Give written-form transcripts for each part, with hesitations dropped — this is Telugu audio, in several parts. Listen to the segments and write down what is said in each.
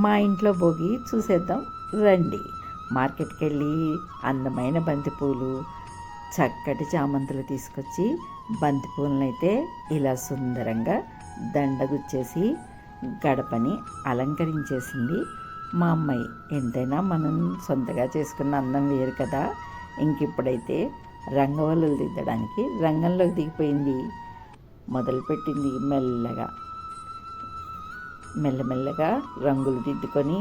మా ఇంట్లో భోగి చూసేద్దాం రండి. మార్కెట్కి వెళ్ళి అందమైన బంతిపూలు, చక్కటి చామంతులు తీసుకొచ్చి బంతిపూలను అయితే ఇలా సుందరంగా దండగుచ్చేసి గడపని అలంకరించేసింది మా అమ్మాయి. ఎంతైనా మనం సొంతగా చేసుకున్న అందం వేరు కదా. ఇంకిప్పుడైతే రంగవల్లులు దిద్దడానికి రంగంలోకి దిగిపోయింది. మొదలుపెట్టింది మెల్లమెల్లగా రంగులు దిద్దుకొని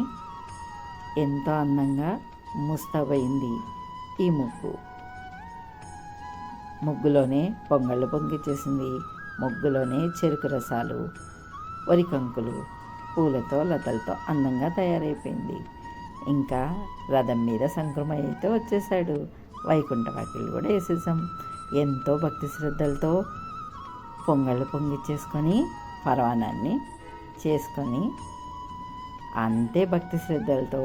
ఎంతో అందంగా ముస్తాబైంది ఈ ముగ్గులోనే పొంగళ్ళు పొంగిచ్చేసింది. ముగ్గులోనే చెరుకు రసాలు, వరికంకులు, పూలతో లతలతో అందంగా తయారైపోయింది. ఇంకా రథం మీద సంక్రమయ్య అయితే వచ్చేసాడు. వైకుంఠ వాకిళ్ళు కూడా వేసేసాం. ఎంతో భక్తి శ్రద్ధలతో పొంగళ్ళు పొంగిచ్చేసుకొని పరవానాన్ని చేసుకొని అంతే భక్తి శ్రద్ధలతో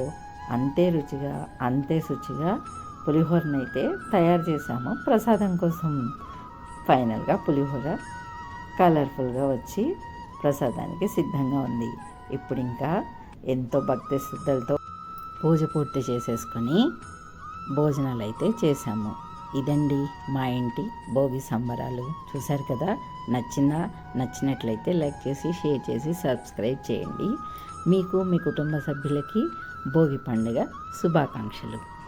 అంతే రుచిగా అంతే శుచిగా పులిహోరనైతే తయారు చేసాము ప్రసాదం కోసం. ఫైనల్గా పులిహోర కలర్ఫుల్గా వచ్చి ప్రసాదానికి సిద్ధంగా ఉంది. ఇప్పుడు ఇంకా ఎంతో భక్తి శ్రద్ధలతో పూజ పూర్తి చేసేసుకొని భోజనాలు అయితే చేశాము. ఇదండి మా ఇంటి భోగి సంబరాలు. చూశారు కదా. నచ్చినట్లయితే లైక్ చేసి షేర్ చేసి సబ్స్క్రైబ్ చేయండి. మీకు మీ కుటుంబ సభ్యులకి భోగి పండుగ శుభాకాంక్షలు.